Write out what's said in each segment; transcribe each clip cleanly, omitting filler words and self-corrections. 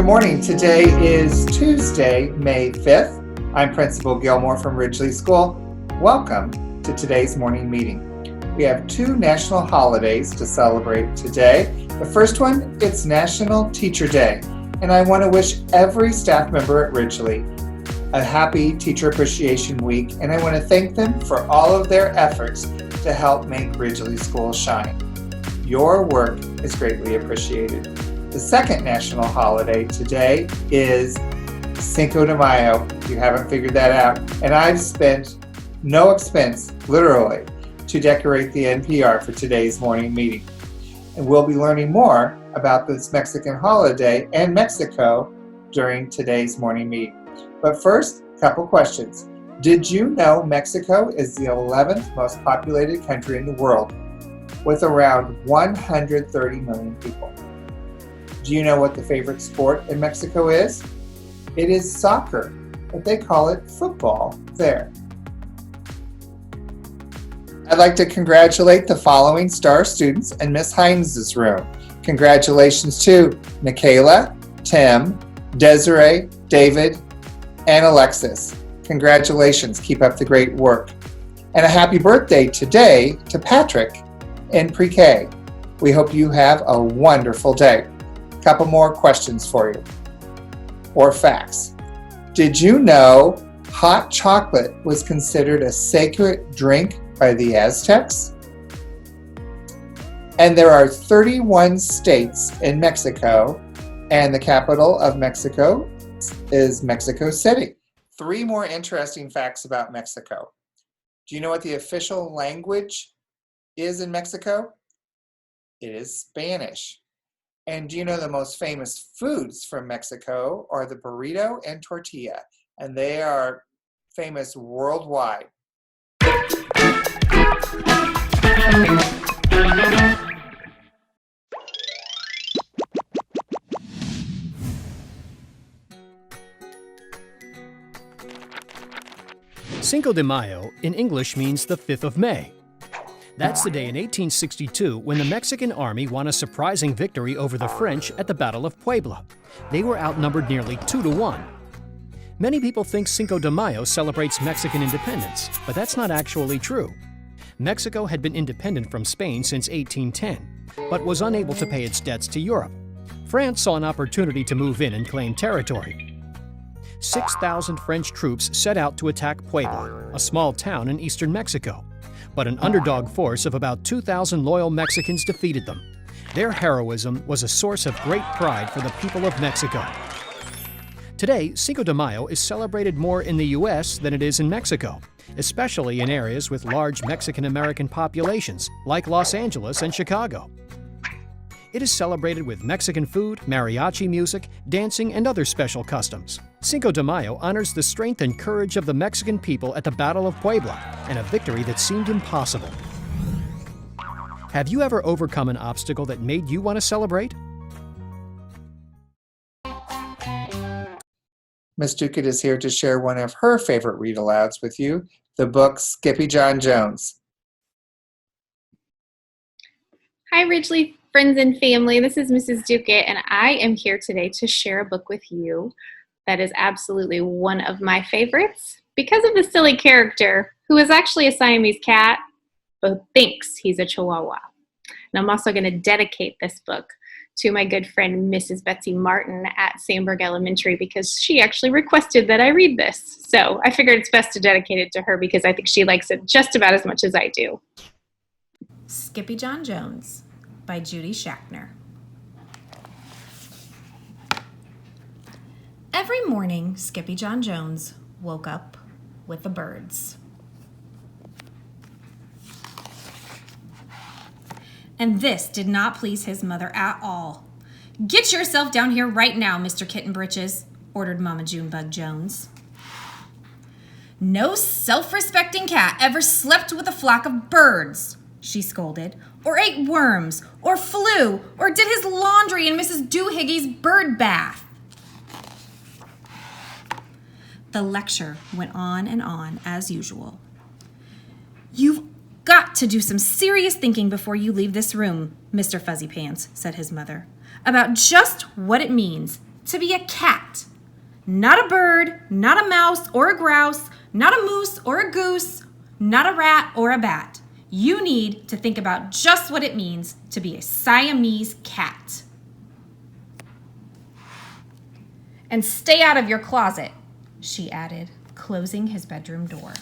morning. Today is Tuesday, May 5th. I'm Principal Gilmore from Ridgely School. Welcome to today's morning meeting. We have two national holidays to celebrate today. The first one, it's National Teacher Day. And I want to wish every staff member at Ridgely a happy Teacher Appreciation Week. And I want to thank them for all of their efforts to help make Ridgely School shine. Your work is greatly appreciated. The second national holiday today is Cinco de Mayo. You haven't figured that out. And I've spent no expense, literally, to decorate the NPR for today's morning meeting. And we'll be learning more about this Mexican holiday and Mexico during today's morning meeting. But first, a couple questions. Did you know Mexico is the 11th most populated country in the world with around 130 million people? Do you know what the favorite sport in Mexico is? It is soccer, but they call it football there. I'd like to congratulate the following star students in Miss Hines' room. Congratulations to Michaela, Tim, Desiree, David, and Alexis. Congratulations, keep up the great work. And a happy birthday today to Patrick in pre-K. We hope you have a wonderful day. Couple more questions for you, or facts. Did you know hot chocolate was considered a sacred drink by the Aztecs? And there are 31 states in Mexico, and the capital of Mexico is Mexico City. Three more interesting facts about Mexico. Do you know what the official language is in Mexico? It is Spanish. And do you know the most famous foods from Mexico are the burrito and tortilla, and they are famous worldwide. Cinco de Mayo in English means the 5th of May. That's the day in 1862 when the Mexican army won a surprising victory over the French at the Battle of Puebla. They were outnumbered nearly 2-1. Many people think Cinco de Mayo celebrates Mexican independence, but that's not actually true. Mexico had been independent from Spain since 1810, but was unable to pay its debts to Europe. France saw an opportunity to move in and claim territory. 6,000 French troops set out to attack Puebla, a small town in eastern Mexico. But an underdog force of about 2,000 loyal Mexicans defeated them. Their heroism was a source of great pride for the people of Mexico. Today, Cinco de Mayo is celebrated more in the U.S. than it is in Mexico, especially in areas with large Mexican-American populations, like Los Angeles and Chicago. It is celebrated with Mexican food, mariachi music, dancing, and other special customs. Cinco de Mayo honors the strength and courage of the Mexican people at the Battle of Puebla, and a victory that seemed impossible. Have you ever overcome an obstacle that made you want to celebrate? Miss Dukett is here to share one of her favorite read-alouds with you, the book Skippyjon Jones. Hi, Ridgely friends and family. This is Mrs. Dukett, and I am here today to share a book with you that is absolutely one of my favorites because of the silly character who is actually a Siamese cat, but thinks he's a Chihuahua. And I'm also going to dedicate this book to my good friend, Mrs. Betsy Martin at Sandburg Elementary, because she actually requested that I read this. So I figured it's best to dedicate it to her because I think she likes it just about as much as I do. Skippyjon Jones by Judy Schachner. Every morning, Skippyjon Jones woke up with the birds. And this did not please his mother at all. "Get yourself down here right now, Mr. Kitten Britches," ordered Mama Junebug Jones. "No self-respecting cat ever slept with a flock of birds," she scolded, "or ate worms, or flew, or did his laundry in Mrs. Doohiggy's bird bath." The lecture went on and on as usual. "You've got to do some serious thinking before you leave this room, Mr. Fuzzy Pants," said his mother, "about just what it means, to be a cat. Not a bird, not a mouse or a grouse, not a moose or a goose, not a rat or a bat. You need to think about just what it means to be a Siamese cat. And stay out of your closet, she added, closing his bedroom door.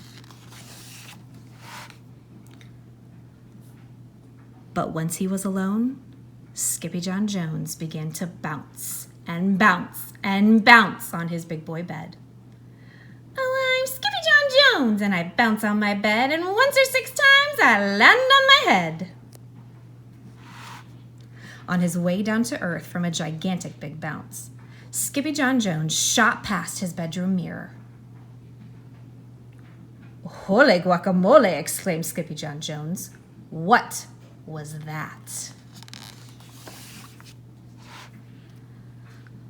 But once he was alone, Skippyjon Jones began to bounce and bounce and bounce on his big boy bed. Oh, I'm Skippyjon Jones, and I bounce on my bed, and once or 6 times I land on my head. On his way down to earth from a gigantic big bounce, Skippyjon Jones shot past his bedroom mirror. Holy guacamole, exclaimed Skippyjon Jones. What was that?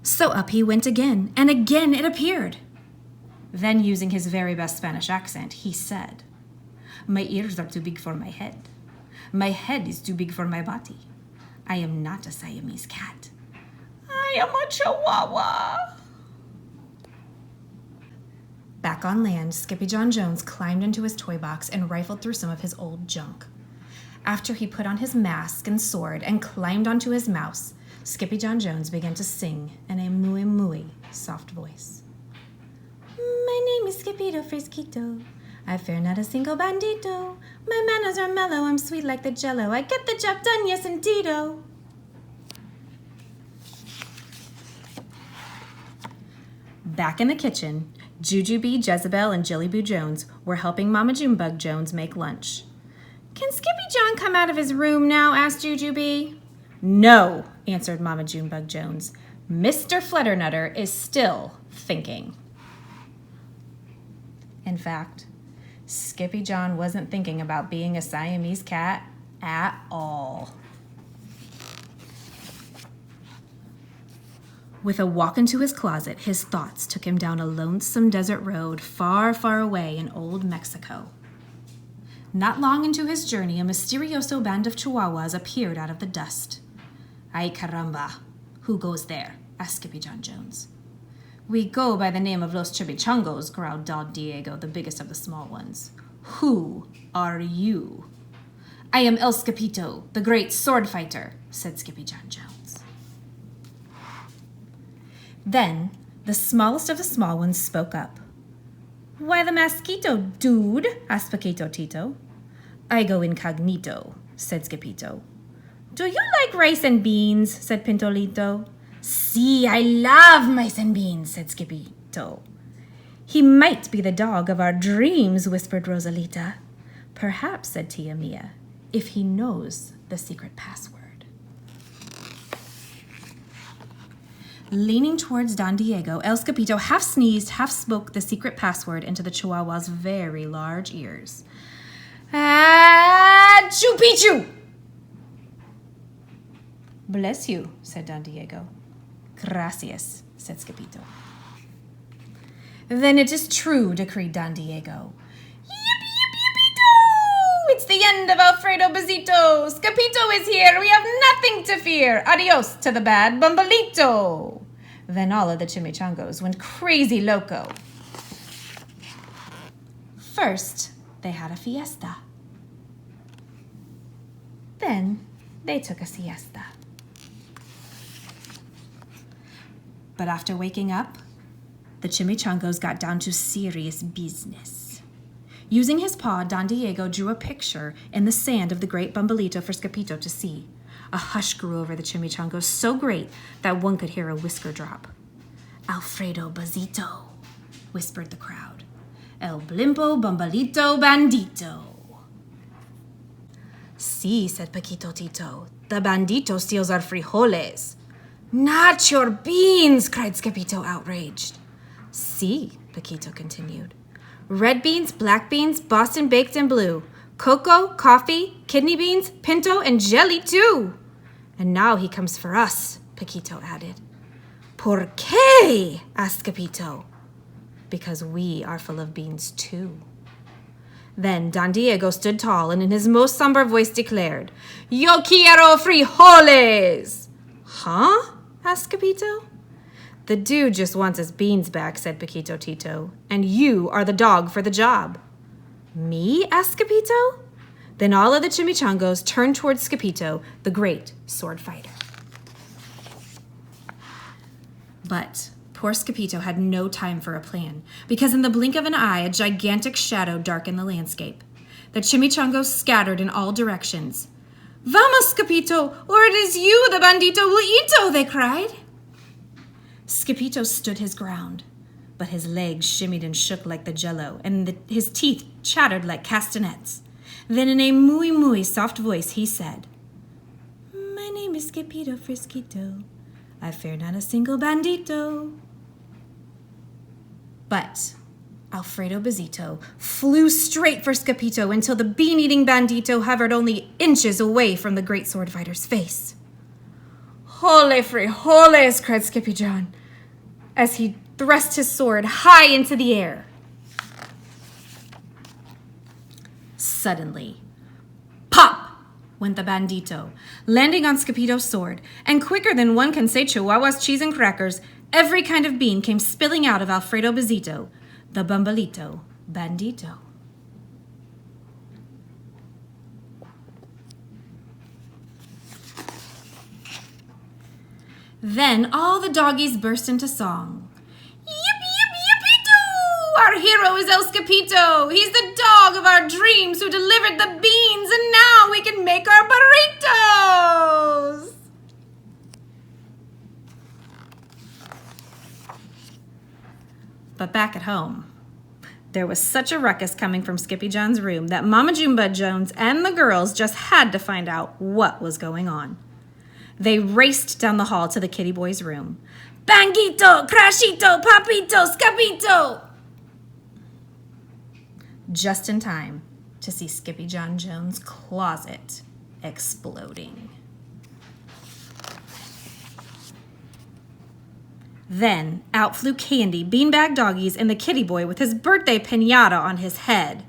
So up he went again, and again it appeared. Then, using his very best Spanish accent, he said, My ears are too big for my head. My head is too big for my body. I am not a Siamese cat. I am a Chihuahua. Back on land, Skippyjon Jones climbed into his toy box and rifled through some of his old junk. After he put on his mask and sword and climbed onto his mouse, Skippyjon Jones began to sing in a muy, muy soft voice. My name is Skippito Frisquito. I fear not a single bandito. My manners are mellow, I'm sweet like the jello. I get the job done, yes indeedo. Back in the kitchen, Jujubee, Jezebel, and Jillyboo Jones were helping Mama Junebug Jones make lunch. Can Skippyjon come out of his room now? Asked Jujubee. No, answered Mama Junebug Jones. Mr. Flutternutter is still thinking. In fact, Skippyjon wasn't thinking about being a Siamese cat at all. With a walk into his closet, his thoughts took him down a lonesome desert road far, far away in old Mexico. Not long into his journey, a mysterioso band of Chihuahuas appeared out of the dust. Ay caramba, who goes there? Asked Skippyjon Jones. We go by the name of Los Chimichangos, growled Don Diego, the biggest of the small ones. Who are you? I am El Skipito, the great sword fighter, said Skippyjon Jones. Then, the smallest of the small ones spoke up. Why the mosquito, dude? Asked Paquito Tito. I go incognito, said Skippito. Do you like rice and beans? Said Pintolito. See, I love mice and beans, said Skippito. He might be the dog of our dreams, whispered Rosalita. Perhaps, said Tia Mia, if he knows the secret password. Leaning towards Don Diego, El Skippito half sneezed, half spoke the secret password into the Chihuahua's very large ears. Achoo Pichu! Bless you, said Don Diego. Gracias, said Skippito. Then it is true, decreed Don Diego. Yippee, yippee, yippee-doo! It's the end of Alfredo Bezito. Skippito is here. We have nothing to fear. Adios to the bad Bumbalito. Then all of the chimichangos went crazy loco. First, they had a fiesta. Then they took a siesta. But after waking up, the chimichangos got down to serious business. Using his paw, Don Diego drew a picture in the sand of the great Bumbalito for Skippito to see. A hush grew over the chimichangos so great that one could hear a whisker drop. Alfredo Bazito, whispered the crowd. El Blimpo Bumbalito Bandito. Si, said Paquito Tito. The bandito steals our frijoles. Not your beans, cried Skippito, outraged. Si, Paquito continued. Red beans, black beans, Boston baked and blue. Cocoa, coffee, kidney beans, pinto, and jelly too. And now he comes for us, Paquito added. ¿Por qué? asked Skippito. Because we are full of beans too. Then Don Diego stood tall and in his most somber voice declared, Yo quiero frijoles! Huh? asked Skippito. "The dude just wants his beans back," said Paquito Tito, "and you are the dog for the job." "Me?" asked Skippyjo. Then all of the chimichangos turned towards Skippyjo, the great sword fighter. But poor Skippyjo had no time for a plan, because in the blink of an eye, a gigantic shadow darkened the landscape. The chimichangos scattered in all directions. "Vamos, Skippyjo, or it is you the bandito will eato," they cried. Skippyjo stood his ground, but his legs shimmied and shook like the jello, and his teeth chattered like castanets. Then in a muy soft voice he said, "My name is Skippyjo Frisquito. I fear not a single bandito." But Alfredo Bezito flew straight for Skippyjo until the bean-eating bandito hovered only inches away from the great sword fighter's face. "Hole frijoles!" cried Skippyjon, as he thrust his sword high into the air. Suddenly, pop went the bandito, landing on Skippyjo's sword, and quicker than one can say Chihuahua's cheese and crackers, every kind of bean came spilling out of Alfredo Bezito, the Bumbalito bandito. Then all the doggies burst into song. "Yippee-yippee-yippee-doo! Our hero is El Skippyjo. He's the dog of our dreams who delivered the beans, and now we can make our burritos!" But back at home, there was such a ruckus coming from Skippyjon's room that Mama Junebug Jones and the girls just had to find out what was going on. They raced down the hall to the kitty boy's room. "Banguito, Crashito, Papito, Scapito!" Just in time to see Skippyjon Jones' closet exploding. Then out flew Candy, Beanbag Doggies, and the kitty boy with his birthday piñata on his head.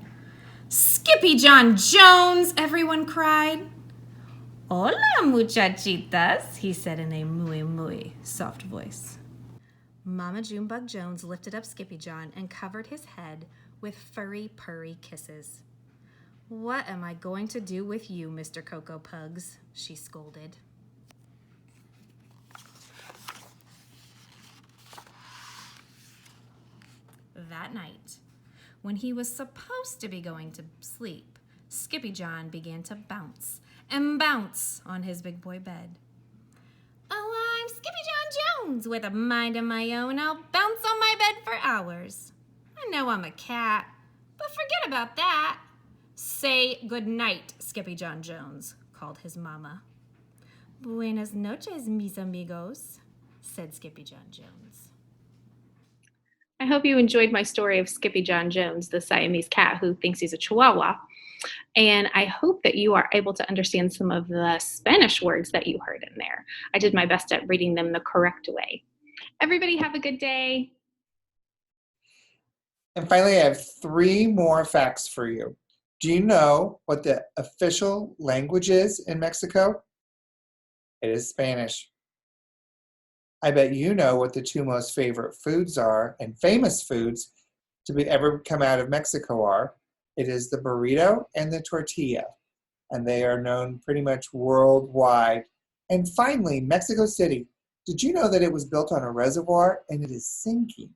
"Skippyjon Jones!" everyone cried. "Hola, muchachitas," he said in a muy soft voice. Mama Junebug Jones lifted up Skippyjon and covered his head with furry, purry kisses. "What am I going to do with you, Mr. Cocoa Pugs?" she scolded. That night, when he was supposed to be going to sleep, Skippyjon began to bounce and bounce on his big boy bed. "Oh, I'm Skippyjon Jones with a mind of my own. I'll bounce on my bed for hours. I know I'm a cat, but forget about that." "Say good night, Skippyjon Jones," called his mama. "Buenas noches, mis amigos," said Skippyjon Jones. I hope you enjoyed my story of Skippyjon Jones, the Siamese cat who thinks he's a Chihuahua. And I hope that you are able to understand some of the Spanish words that you heard in there. I did my best at reading them the correct way. Everybody have a good day. And finally, I have 3 more facts for you. Do you know what the official language is in Mexico? It is Spanish. I bet you know what the 2 most favorite foods are, and famous foods to be ever come out of Mexico are. It is the burrito and the tortilla, and they are known pretty much worldwide. And finally, Mexico City. Did you know that it was built on a reservoir and it is sinking?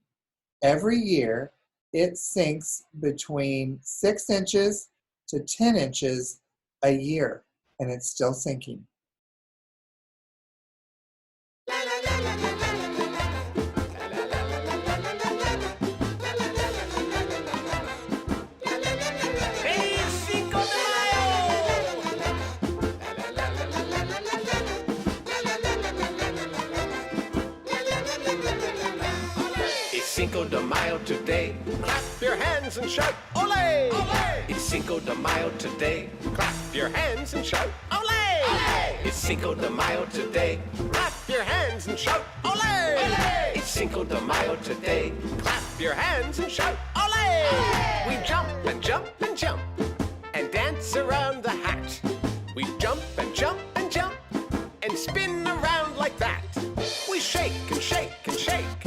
Every year, it sinks between 6 inches to 10 inches a year, and it's still sinking. Cinco de Mayo today. Clap your hands and shout, ole! Ole! It's Cinco de Mayo today. Clap your hands and shout, ole! Ole! It's Cinco de Mayo today. Clap your hands and shout, ole! Ole! It's Cinco de Mayo today. Clap your hands and shout, ole! Ole! We jump and jump and jump and dance around the hat. We jump and jump and jump and spin around like that. We shake and shake and shake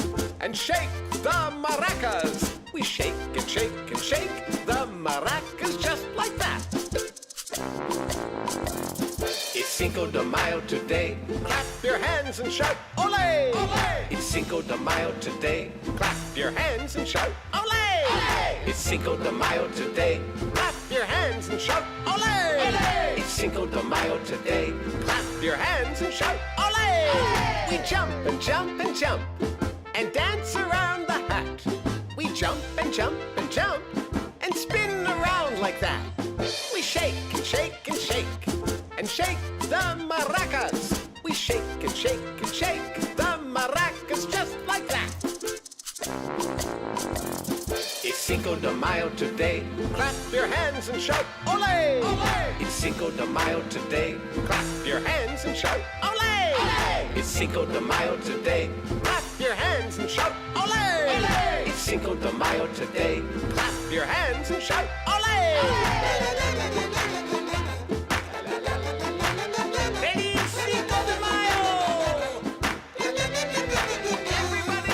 Cinco de Mayo today. Clap your hands and shout, ole! Ole! It's Cinco de Mayo today. Clap your hands and shout, ole! Ole! It's Cinco de Mayo today. Clap your hands and shout, ole! Ole! It's Cinco de Mayo today. Clap your hands and shout, ole! Ole! We jump and jump and jump and dance around the hat. We jump and jump and jump and spin around like that. We shake and shake and shake and shake the maracas. We shake and shake and shake the maracas just like that. It's Cinco de Mayo today. Clap your hands and shout, ole! Ole! It's Cinco de Mayo today. Clap your hands and shout, ole! Ole! It's Cinco de Mayo today. Clap your hands and shout, ole! Ole! It's Cinco de Mayo today. Clap your hands and shout, ole! Feliz Cinco de Mayo! Everybody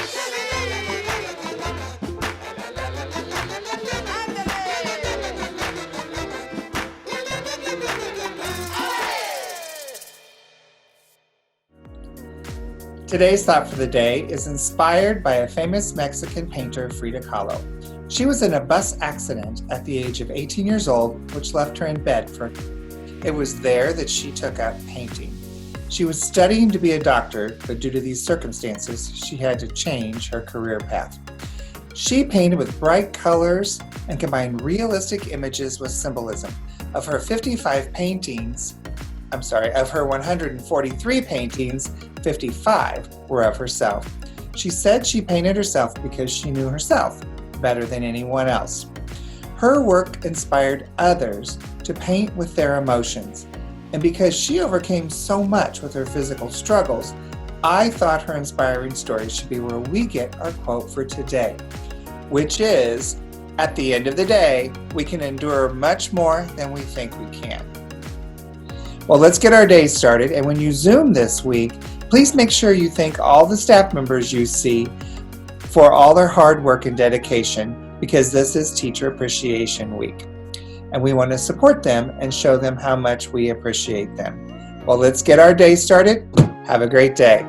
Today's thought for the day is inspired by a famous Mexican painter, Frida Kahlo. She was in a bus accident at the age of 18 years old, which left her in bed for. It was there that she took up painting. She was studying to be a doctor, but due to these circumstances, she had to change her career path. She painted with bright colors and combined realistic images with symbolism. Of her 143 paintings, 55 were of herself. She said she painted herself because she knew herself better than anyone else. Her work inspired others to paint with their emotions. And because she overcame so much with her physical struggles, I thought her inspiring story should be where we get our quote for today, which is, at the end of the day, we can endure much more than we think we can. Well, let's get our day started. And when you Zoom this week, please make sure you thank all the staff members you see for all their hard work and dedication, because this is Teacher Appreciation Week. And we want to support them and show them how much we appreciate them. Well, let's get our day started. Have a great day.